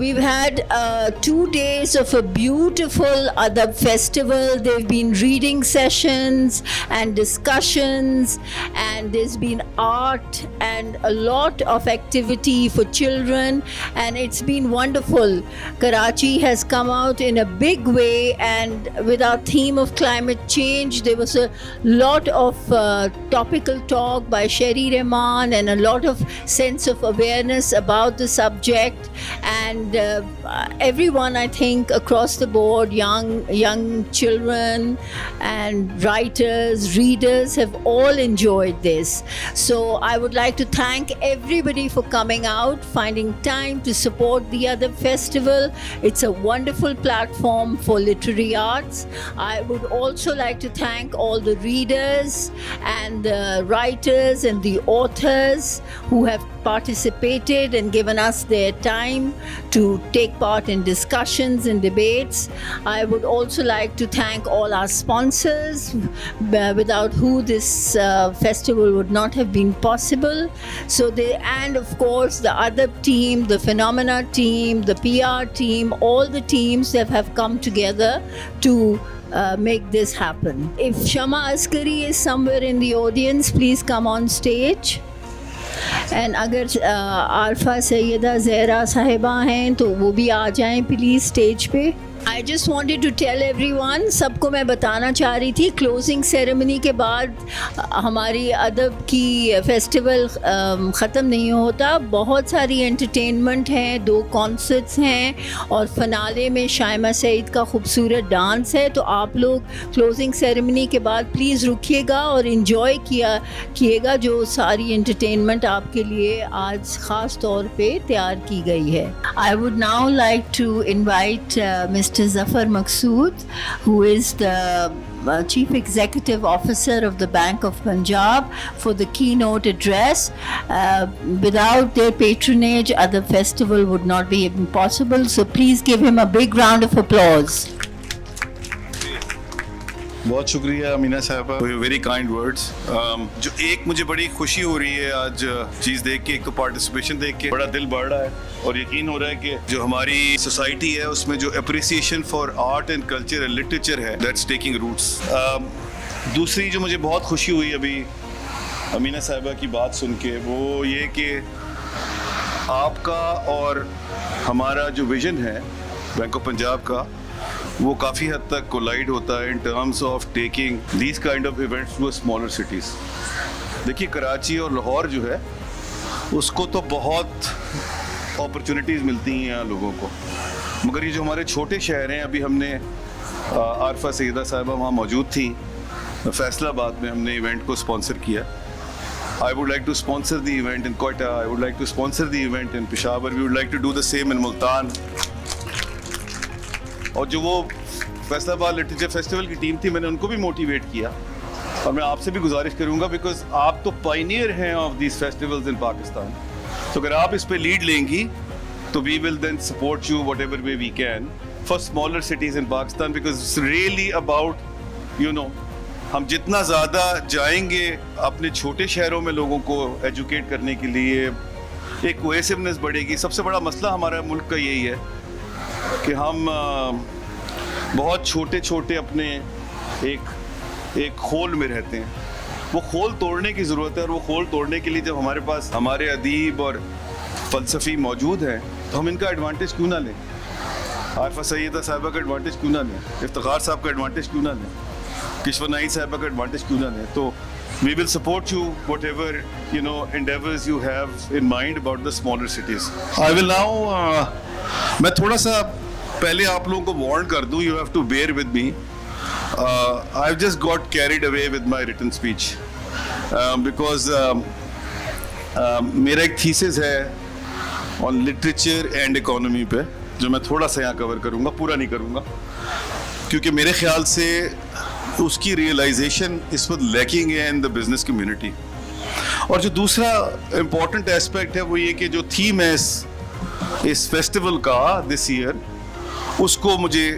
we've had 2 days of a beautiful Adab festival. There've been reading sessions and discussions, and there's been art and a lot of activity for children, and it's been wonderful. Karachi has come out in a big way, and with our theme of climate change, there was a lot of topical talk by Sherry Rahman and a lot of sense of awareness about the subject, and everyone, I think, across the board, young children and writers, readers have all enjoyed this. So I would like to thank everybody for coming out, finding time to support the Adab Festival. It's a wonderful platform for literary arts. I would also like to thank all the readers and the writers and the authors who have participated and given us their time to take part in discussions and debates. I would also like to thank all our sponsors, without who this festival would not have been possible. And of course the Adab team, the Phenomena team, the PR team, all the teams that have come together to make this happen. If Shama Askari is somewhere in the audience, please come on stage. And अगर आरफा सैयदा ज़हरा साहिबा हैं तो वो भी आ जाएं please stage पे. I just wanted to tell everyone, सबको मैं बताना चाह रही थी, क्लोजिंग सेरेमनी के बाद हमारी अदब की फेस्टिवल ख़त्म नहीं होता. बहुत सारी एंटरटेनमेंट हैं, 2 कॉन्सर्ट्स हैं और फ़नाले में शाइमा सईद का खूबसूरत डांस है. तो आप लोग क्लोजिंग सेरेमनी के बाद प्लीज़ रुकिएगा और इन्जॉय किएगा जो सारी एंटरटेनमेंट आपके लिए आज ख़ास तौर पे तैयार की गई है. I would now like to invite Mr. Zafar Masud, who is the Chief Executive Officer of the Bank of Punjab, for the keynote address. Without their patronage, the festival would not be possible. So please give him a big round of applause. बहुत शुक्रिया अमीना साहबा, very kind words. जो एक मुझे बड़ी खुशी हो रही है आज चीज़ देख के, एक तो पार्टिसिपेशन देख के बड़ा दिल बढ़ रहा है और यकीन हो रहा है कि जो हमारी सोसाइटी है उसमें जो appreciation for art and culture and literature है, दैट्स टेकिंग रूट्स. दूसरी जो मुझे बहुत खुशी हुई अभी अमीना साहबा की बात सुन के, वो ये कि आपका और हमारा जो विज़न है बैंक ऑफ पंजाब का, वो काफ़ी हद तक कोलाइड होता है in terms of taking these kind of events to smaller cities. देखिए कराची और लाहौर जो है उसको तो बहुत अपॉर्चुनिटीज़ मिलती हैं यहाँ लोगों को, मगर ये जो हमारे छोटे शहर हैं, अभी हमने आरफा सईदा साहिबा वहाँ मौजूद थी, फैसलाबाद में हमने इवेंट को स्पॉन्सर किया. I would like to sponsor the event in Quetta. I would like to sponsor the event in Peshawar. We would like to do the same in Multan. और जो वो फैसलाबाद लिटरेचर फेस्टिवल की team थी, मैंने उनको भी motivate किया और मैं आपसे भी गुजारिश करूंगा, बिकॉज आप तो पायनियर हैं of these festivals in Pakistan. तो अगर आप इस पे लीड लेंगी तो we will then support you whatever way we can for smaller cities in Pakistan, because it's really about हम जितना ज़्यादा जाएंगे अपने छोटे शहरों में लोगों को एजुकेट करने के लिए, एक कोहेसिवनेस बढ़ेगी. सबसे बड़ा मसला हमारा मुल्क का यही है कि हम बहुत छोटे छोटे अपने एक खोल में रहते हैं. वो खोल तोड़ने की ज़रूरत है, और वो खोल तोड़ने के लिए जब हमारे पास हमारे अदीब और फ़लसफ़ी मौजूद हैं तो हम इनका एडवांटेज क्यों ना लें. आरफा सैयदा साहिबा का एडवांटेज क्यों ना लें, इफ्तिखार साहब का एडवांटेज क्यों ना लें, किश्वर नाई साहिबा का एडवांटेज क्यों ना लें. तो we will support you whatever endeavors you have in mind about the smaller cities. I will now मैं थोड़ा सा पहले आप लोगों को वार्न कर दूं, you have to bear with me. I've just got carried away with my written speech because मेरा एक थीसिस है on literature and economy पे, जो मैं थोड़ा सा यहाँ कवर करूँगा, पूरा नहीं करूँगा, क्योंकि मेरे ख्याल से उसकी रियलाइजेशन इस वक्त लैकिंग है इन द बिजनेस कम्युनिटी. और जो दूसरा इम्पॉर्टेंट एस्पेक्ट है वो ये कि जो थीम है इस फेस्टिवल का दिस ईयर, उसको मुझे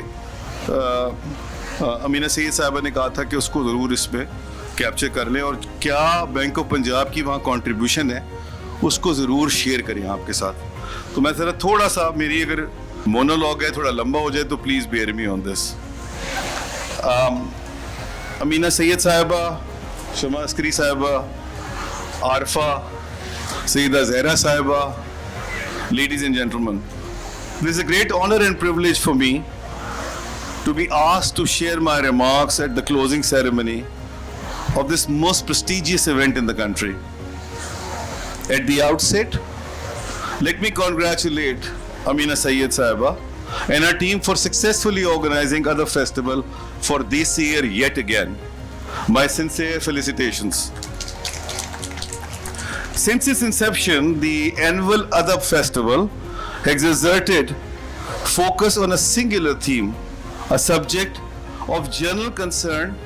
अमीना सईद साहिबा ने कहा था कि उसको ज़रूर इसमें कैप्चर कर लें, और क्या बैंक ऑफ पंजाब की वहाँ कंट्रीब्यूशन है उसको ज़रूर शेयर करें आपके साथ। तो मैं ज़रा थोड़ा सा, मेरी अगर मोनोलॉग है थोड़ा लंबा हो जाए तो please bear me on this. Amina Syed साहिबा, शमा अस्करी साहिबा, आरफा, सईदा जहरा साहिबा, ladies and gentlemen, this is a great honor and privilege for me to be asked to share my remarks at the closing ceremony of this most prestigious event in the country. At the outset, let me congratulate Amina Sayyed Sahiba and her team for successfully organizing Adab Festival for this year yet again. My sincere felicitations. Since its inception, the annual Adab Festival has exerted focus on a singular theme, a subject of general concern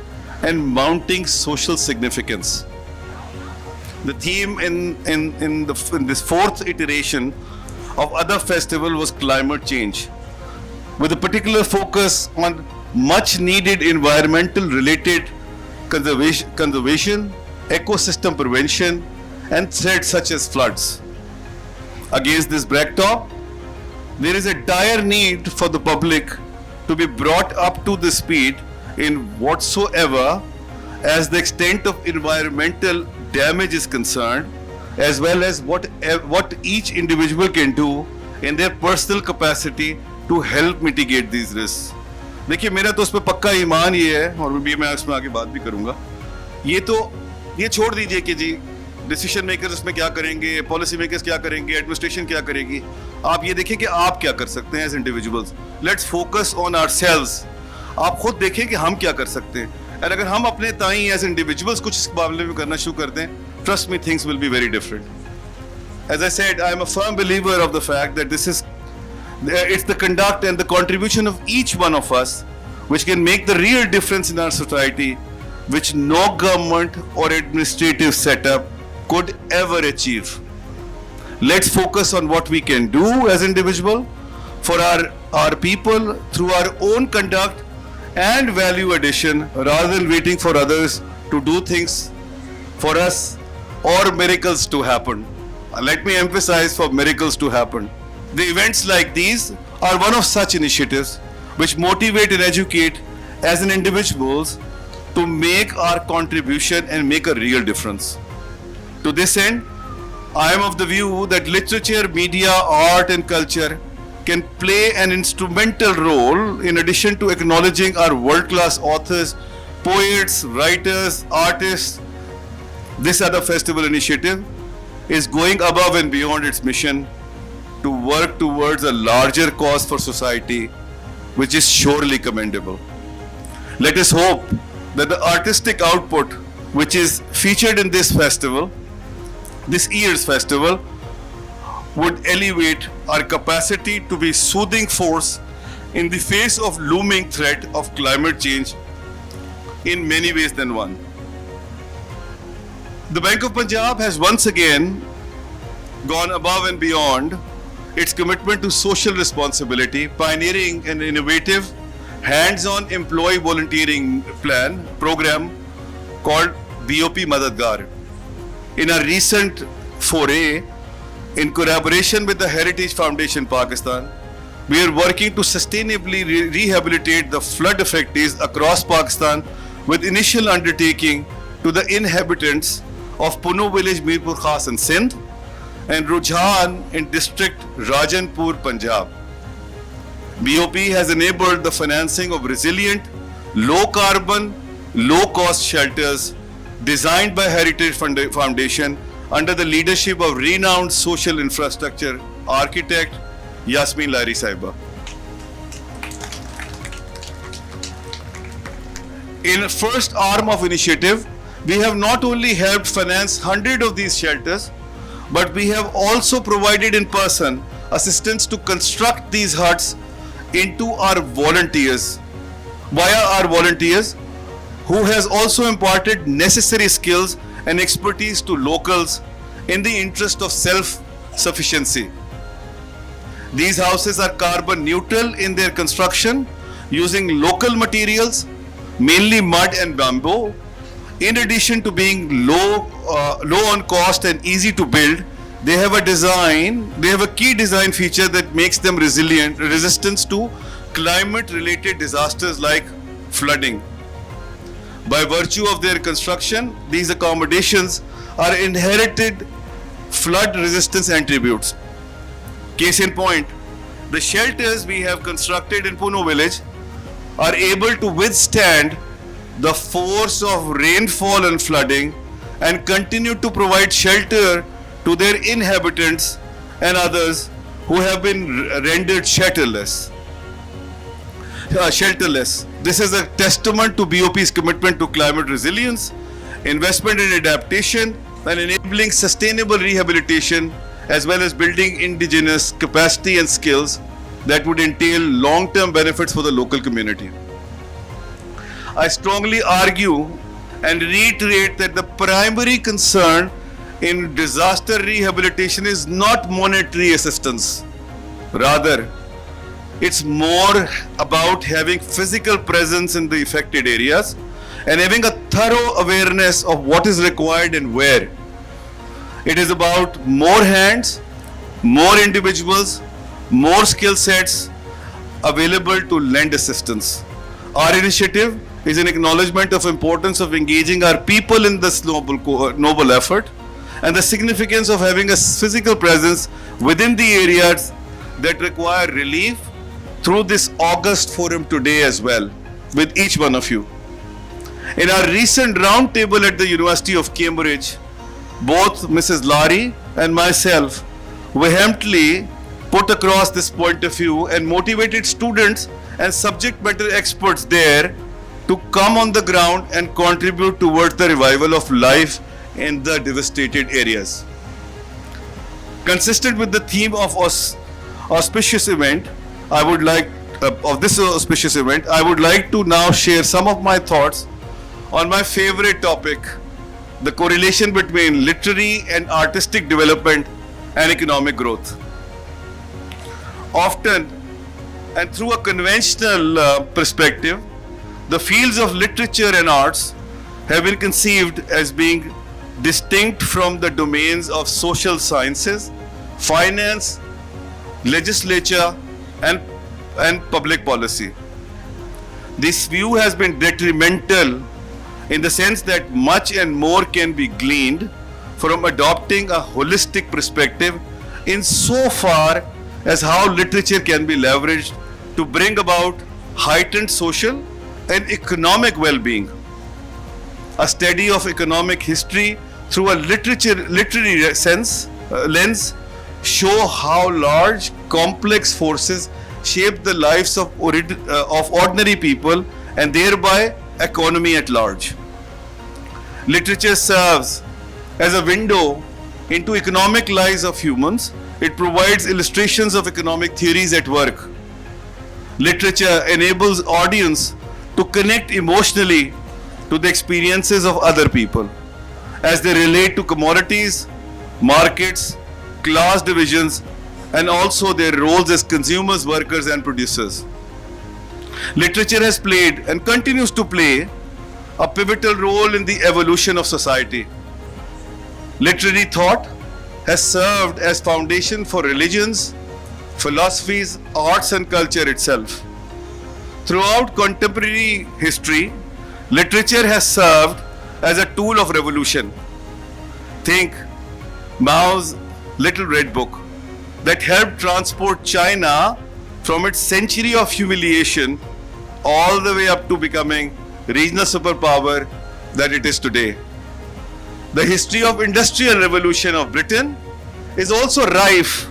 and mounting social significance. The theme in this fourth iteration of Adab Festival was climate change, with a particular focus on much needed environmental related conservation, ecosystem prevention, and threats such as floods. Against this backdrop, there is a dire need for the public to be brought up to the speed in whatsoever as the extent of environmental damage is concerned, as well as what each individual can do in their personal capacity to help mitigate these risks. देखिए, मेरा तो उस पर पक्का ईमान ये है, और भी मैं उसमें आगे बात भी करूंगा। ये छोड़ दीजिए कि जी डिसीजन मेकर्स इसमें क्या करेंगे, पॉलिसी मेकर्स क्या करेंगे, एडमिनिस्ट्रेशन क्या करेगी। आप ये देखिए कि आप क्या कर सकते हैं as individuals. Let's focus on ourselves. आप खुद देखें कि हम क्या कर सकते हैं, और अगर हम अपने ताई एज इंडिविजुअल्स कुछ इस मामले में करना शुरू कर दें, trust me, things will be very different. As I said, I am a firm believer of the fact that this is it's the conduct and the contribution of each one of us which can make the real difference in our society, which no government or administrative setup could ever achieve. Let's focus on what we can do as individual for our people through our own conduct and value addition, rather than waiting for others to do things for us or miracles to happen. Let me emphasize, for miracles to happen. The events like these are one of such initiatives which motivate and educate as an individuals to make our contribution and make a real difference. To this end, I am of the view that literature, media, art and culture can play an instrumental role in addition to acknowledging our world-class authors, poets, writers, artists. This Adab Festival initiative is going above and beyond its mission to work towards a larger cause for society, which is surely commendable. Let us hope that the artistic output which is featured in this festival, this year's festival, would elevate our capacity to be soothing force in the face of looming threat of climate change in many ways than one. The Bank of Punjab has once again gone above and beyond its commitment to social responsibility, pioneering an innovative hands-on employee volunteering program called BOP Madadgar. In a recent foray, in collaboration with the Heritage Foundation Pakistan, we are working to sustainably rehabilitate the flood affectees across Pakistan, with initial undertaking to the inhabitants of Puno village, Mirpur Khas in Sindh, and Rujhan in district Rajanpur, Punjab. BOP has enabled the financing of resilient, low carbon, low cost shelters designed by Heritage Foundation under the leadership of renowned social infrastructure architect Yasmin Lahiri Sahiba. In the first arm of initiative, we have not only helped finance 100 of these shelters, but we have also provided in person assistance to construct these huts into our volunteers, via our volunteers, who has also imparted necessary skills and expertise to locals in the interest of self-sufficiency. These houses are carbon neutral in their construction, using local materials, mainly mud and bamboo. In addition to being low on cost and easy to build, they have a key design feature that makes them resistant to climate-related disasters like flooding. By virtue of their construction, these accommodations are inherited flood resistance attributes. Case in point, the shelters we have constructed in Puno village are able to withstand the force of rainfall and flooding and continue to provide shelter to their inhabitants and others who have been rendered shelterless. This is a testament to BOP's commitment to climate resilience, investment in adaptation, and enabling sustainable rehabilitation, as well as building indigenous capacity and skills that would entail long-term benefits for the local community. I strongly argue and reiterate that the primary concern in disaster rehabilitation is not monetary assistance. Rather, it's more about having physical presence in the affected areas and having a thorough awareness of what is required and where. It is about more hands, more individuals, more skill sets available to lend assistance. Our initiative is an acknowledgement of importance of engaging our people in this noble effort and the significance of having a physical presence within the areas that require relief through this August forum today as well, with each one of you. In our recent roundtable at the University of Cambridge, both Mrs. Lari and myself vehemently put across this point of view and motivated students and subject matter experts there to come on the ground and contribute towards the revival of life in the devastated areas. Consistent with the theme of auspicious event, I would like to now share some of my thoughts on my favorite topic, the correlation between literary and artistic development and economic growth. Often, and through a conventional perspective, the fields of literature and arts have been conceived as being distinct from the domains of social sciences, finance, legislature, and public policy. This view has been detrimental in the sense that much and more can be gleaned from adopting a holistic perspective insofar as how literature can be leveraged to bring about heightened social and economic well-being. A study of economic history through a literary lens show how large, complex forces shape the lives of ordinary people and thereby economy at large. Literature serves as a window into economic lives of humans. It provides illustrations of economic theories at work. Literature enables audience to connect emotionally to the experiences of other people as they relate to commodities, markets, class divisions, and also their roles as consumers, workers, and producers. Literature has played and continues to play a pivotal role in the evolution of society. Literary thought has served as foundation for religions, philosophies, arts, and culture itself. Throughout contemporary history, literature has served as a tool of revolution. Think Mao's Little Red Book that helped transport China from its century of humiliation all the way up to becoming regional superpower that it is today. The history of industrial revolution of Britain is also rife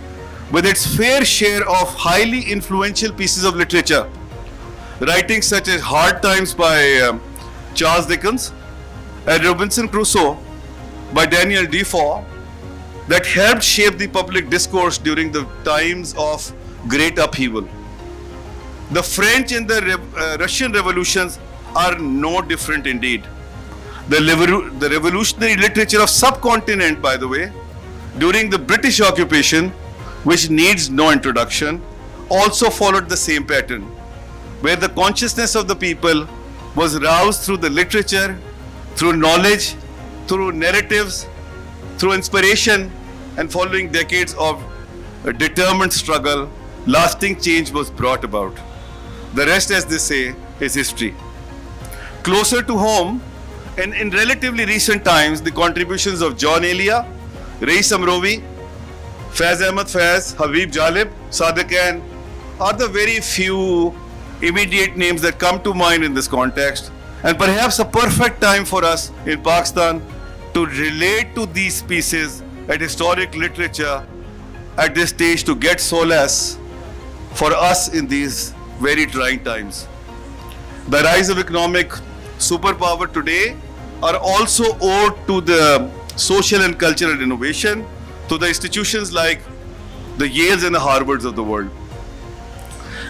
with its fair share of highly influential pieces of literature. Writings such as Hard Times by Charles Dickens and Robinson Crusoe by Daniel Defoe that helped shape the public discourse during the times of great upheaval. The French and the Russian revolutions are no different indeed. The revolutionary literature of subcontinent, by the way, during the British occupation, which needs no introduction, also followed the same pattern, where the consciousness of the people was roused through the literature, through knowledge, through narratives, through inspiration, and following decades of a determined struggle, lasting change was brought about. The rest, as they say, is history. Closer to home, and in relatively recent times, the contributions of John Elia, Reis Amrovi, Faiz Ahmad Faiz, Habib Jalib, Sadiq Khan are the very few immediate names that come to mind in this context, and perhaps a perfect time for us in Pakistan to relate to these pieces at historic literature at this stage to get solace for us in these very trying times. The rise of economic superpower today are also owed to the social and cultural innovation, to the institutions like the Yales and the Harvards of the world.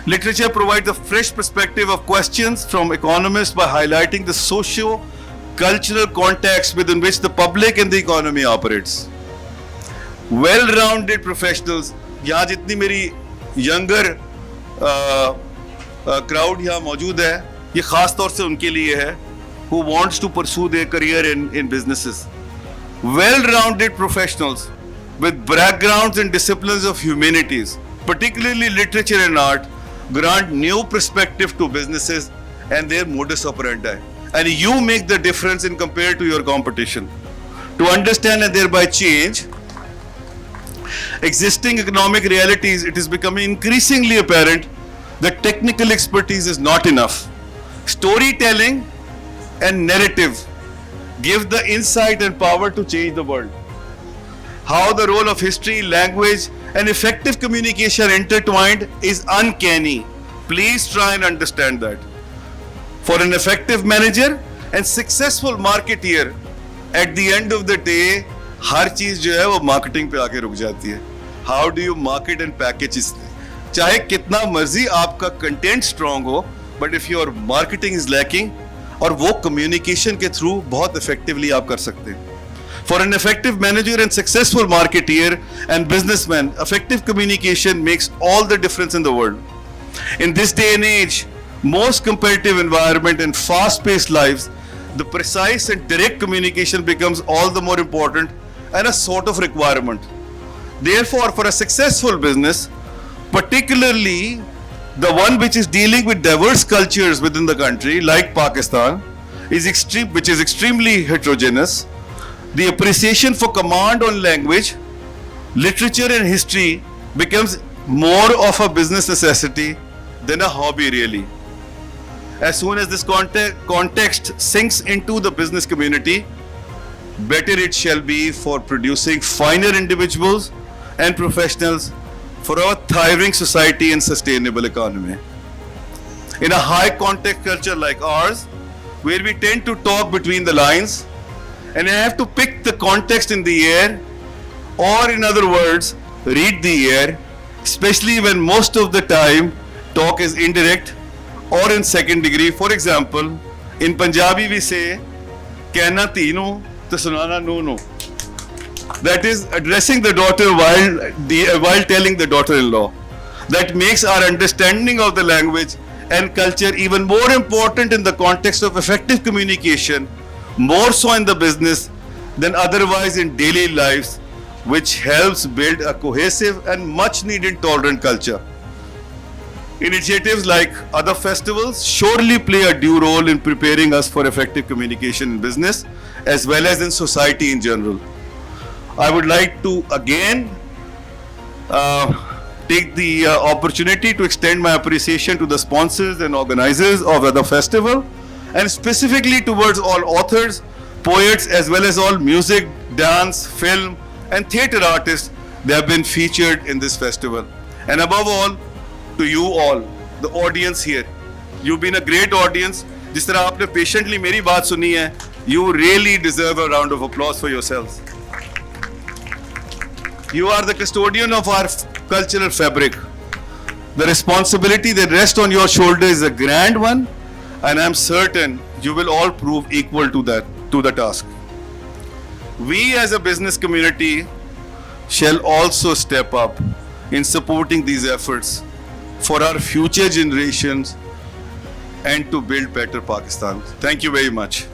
Literature provides a fresh perspective of questions from economists by highlighting the socio-cultural context within which the public and the economy operates. Well-rounded professionals, यहाँ जितनी मेरी younger crowd यहाँ मौजूद है, ये खास तौर से उनके लिए है, who wants to pursue their career in businesses. Well-rounded professionals with backgrounds and disciplines of humanities, particularly literature and art, grant new perspective to businesses and their modus operandi. And you make the difference in compared to your competition. To understand and thereby change existing economic realities, it is becoming increasingly apparent that technical expertise is not enough. Storytelling and narrative give the insight and power to change the world. How the role of history, language, and effective communication are intertwined is uncanny. Please try and understand that. For an effective manager and successful marketeer, at the end of the day, हर चीज जो है वो marketing पे आके रुक जाती है. How do you market and package इसलिए? चाहे कितना मर्जी आपका कंटेंट स्ट्रॉन्ग हो, but if your marketing is lacking, और वो कम्युनिकेशन के थ्रू बहुत इफेक्टिवली आप कर सकते हैं. For an effective manager and successful marketeer and businessman, effective communication makes all the difference in the world. In this day and age, most competitive environment and fast-paced lives, the precise and direct communication becomes all the more important and a sort of requirement. Therefore, for a successful business, particularly the one which is dealing with diverse cultures within the country, like Pakistan, which is extremely heterogeneous, the appreciation for command on language, literature and history becomes more of a business necessity than a hobby really. As soon as this context sinks into the business community, better it shall be for producing finer individuals and professionals for our thriving society and sustainable economy. In a high context culture like ours, where we tend to talk between the lines, and I have to pick the context in the air, or in other words, read the air, especially when most of the time talk is indirect or in second degree. For example, in Punjabi we say, "Kehna teenu to sunana no." That is addressing the daughter while telling the daughter-in-law. That makes our understanding of the language and culture even more important in the context of effective communication, more so in the business than otherwise in daily lives, which helps build a cohesive and much needed tolerant culture. Initiatives like other festivals surely play a due role in preparing us for effective communication in business as well as in society in general. I would like to again take the opportunity to extend my appreciation to the sponsors and organizers of the festival, and specifically towards all authors, poets, as well as all music, dance, film, and theatre artists that have been featured in this festival. And above all, to you all, the audience here. You've been a great audience. जिस तरह आपने patiently मेरी बात सुनी है, you really deserve a round of applause for yourselves. You are the custodian of our cultural fabric. The responsibility that rests on your shoulders is a grand one, and I am certain you will all prove equal to the task. We as a business community shall also step up in supporting these efforts for our future generations and to build better Pakistan. Thank you very much.